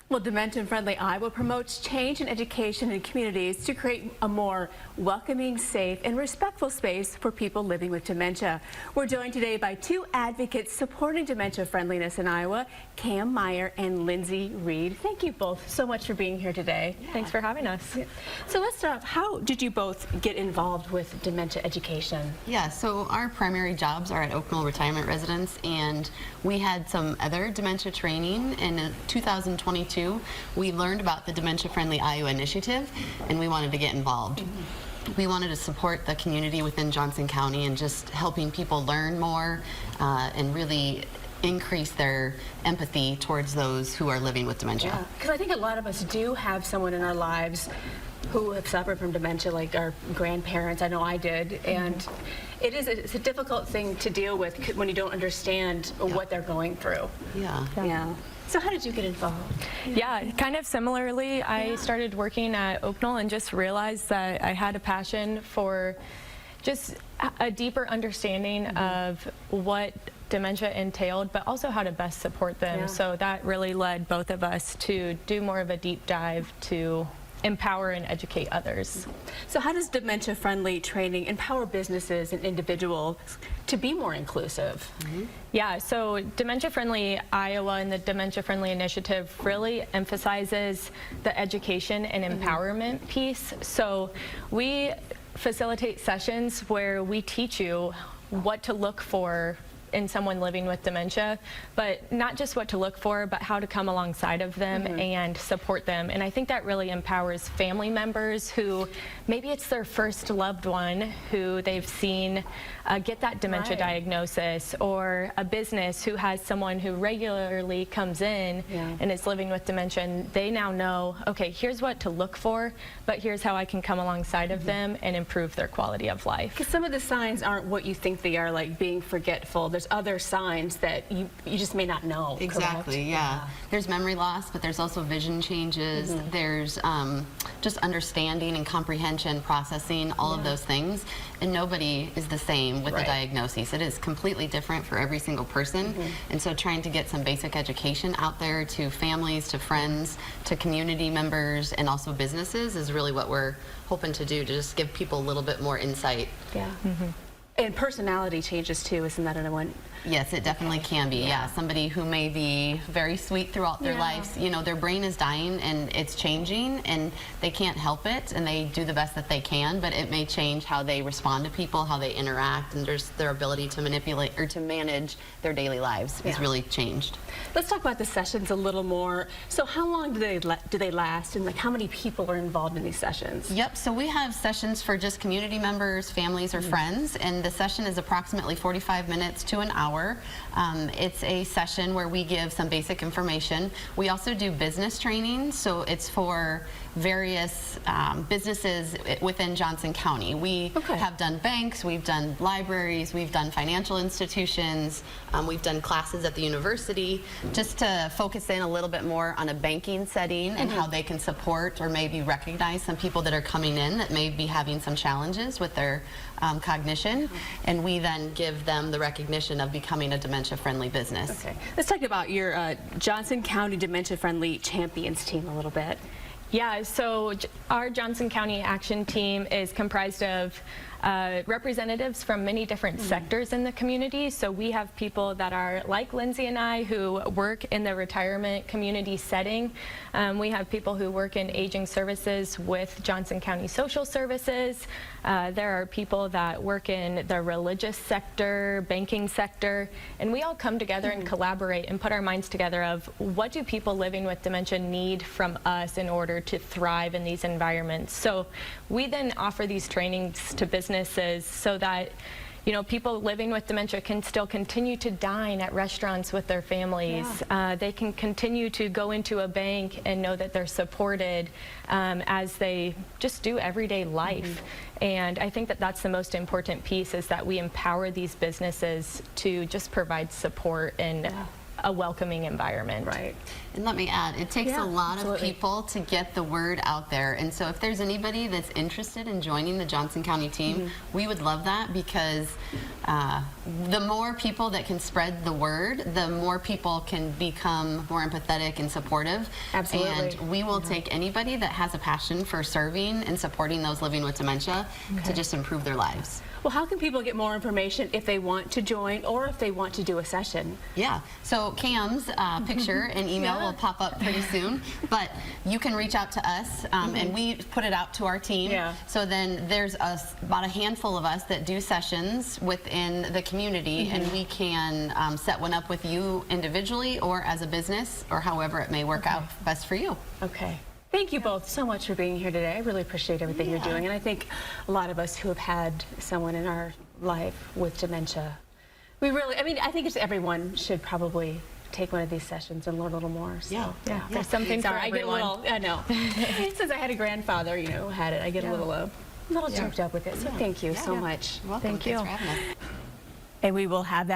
Well, Dementia Friendly Iowa promotes change in education and communities to create a more welcoming, safe, and respectful space for people living with dementia. We're joined today by two advocates supporting dementia friendliness in Iowa, Cam Meyer and Lindsay Reed. Thank you both so much for being here today. Yeah. Thanks for having us. So let's start off. How did you both get involved with dementia education? Yeah, so our primary jobs are at Oak Knoll Retirement Residence, and we had some other dementia training in 2022. We learned about the Dementia Friendly Iowa initiative, and we wanted to get involved. We wanted to support the community within Johnson County and just helping people learn more and really increase their empathy towards those who are living with dementia. Yeah, because I think a lot of us do have someone in our lives who have suffered from dementia, like our grandparents. I know I did, and it's a difficult thing to deal with when you don't understand what they're going through. Yeah. So how did you get involved? Yeah, kind of similarly, I started working at Oak Knoll and just realized that I had a passion for just a deeper understanding of what dementia entailed, but also how to best support them. Yeah. So that really led both of us to do more of a deep dive to empower and educate others. So how does dementia-friendly training empower businesses and individuals to be more inclusive? Yeah, so Dementia Friendly Iowa and the Dementia Friendly Initiative really emphasizes the education and empowerment piece. So we facilitate sessions where we teach you what to look for in someone living with dementia, but not just what to look for, but how to come alongside of them and support them. And I think that really empowers family members who maybe it's their first loved one who they've seen get that dementia diagnosis, or a business who has someone who regularly comes in and is living with dementia, and they now know, okay, here's what to look for, but here's how I can come alongside of them and improve their quality of life. Because some of the signs aren't what you think they are, like being forgetful. There's other signs that you just may not know. Exactly, yeah. There's memory loss, but there's also vision changes. There's just understanding and comprehension, processing, all of those things. And nobody is the same with the diagnosis. It is completely different for every single person. And so trying to get some basic education out there to families, to friends, to community members, and also businesses is really what we're hoping to do, to just give people a little bit more insight. Yeah. And personality changes too, isn't that another one? Yes, it definitely can be. Yeah, somebody who may be very sweet throughout their lives, you know, their brain is dying and it's changing and they can't help it, and they do the best that they can, but it may change how they respond to people, how they interact, and their ability to manipulate or to manage their daily lives is really changed. Let's talk about the sessions a little more. So how long do they last, and like how many people are involved in these sessions? Yep, so we have sessions for just community members, families, or friends, and the session is approximately 45 minutes to an hour. It's a session where we give some basic information. We also do business training, so it's for various businesses within Johnson County. We have done banks, we've done libraries, we've done financial institutions, we've done classes at the university, just to focus in a little bit more on a banking setting and how they can support or maybe recognize some people that are coming in that may be having some challenges with their cognition, and we then give them the recognition of becoming a dementia-friendly business. Okay. Let's talk about your Johnson County Dementia-Friendly Champions team a little bit. Yeah, so our Johnson County Action Team is comprised of representatives from many different sectors in the community. So we have people that are like Lindsay and I, who work in the retirement community setting. We have people who work in aging services with Johnson County Social Services. There are people that work in the religious sector, banking sector, and we all come together and collaborate and put our minds together of what do people living with dementia need from us in order to thrive in these environments. So we then offer these trainings to businesses so that, you know, people living with dementia can still continue to dine at restaurants with their families. They can continue to go into a bank and know that they're supported as they just do everyday life. And I think that that's the most important piece, is that we empower these businesses to just provide support and a welcoming environment. Right. And let me add, it takes Yeah, a lot absolutely. of people to get the word out there. And so if there's anybody that's interested in joining the Johnson County team, we would love that, because the more people that can spread the word, the more people can become more empathetic and supportive. Absolutely. And we will take anybody that has a passion for serving and supporting those living with dementia to just improve their lives. Well, how can people get more information if they want to join or if they want to do a session? Yeah, so Cam's picture and email will pop up pretty soon, but you can reach out to us and we put it out to our team. Yeah. So then there's about a handful of us that do sessions within the community, and we can set one up with you individually or as a business, or however it may work out best for you. Okay. Thank you both so much for being here today. I really appreciate everything you're doing. And I think a lot of us who have had someone in our life with dementia, I think it's everyone should probably take one of these sessions and learn a little more. So, Yeah, there's something for Sorry, I get a everyone. little, I know. Since I had a grandfather, who had it, I get a little choked up with it. So thank you so much. Welcome. Thank you. Thanks for having us. And we will have that.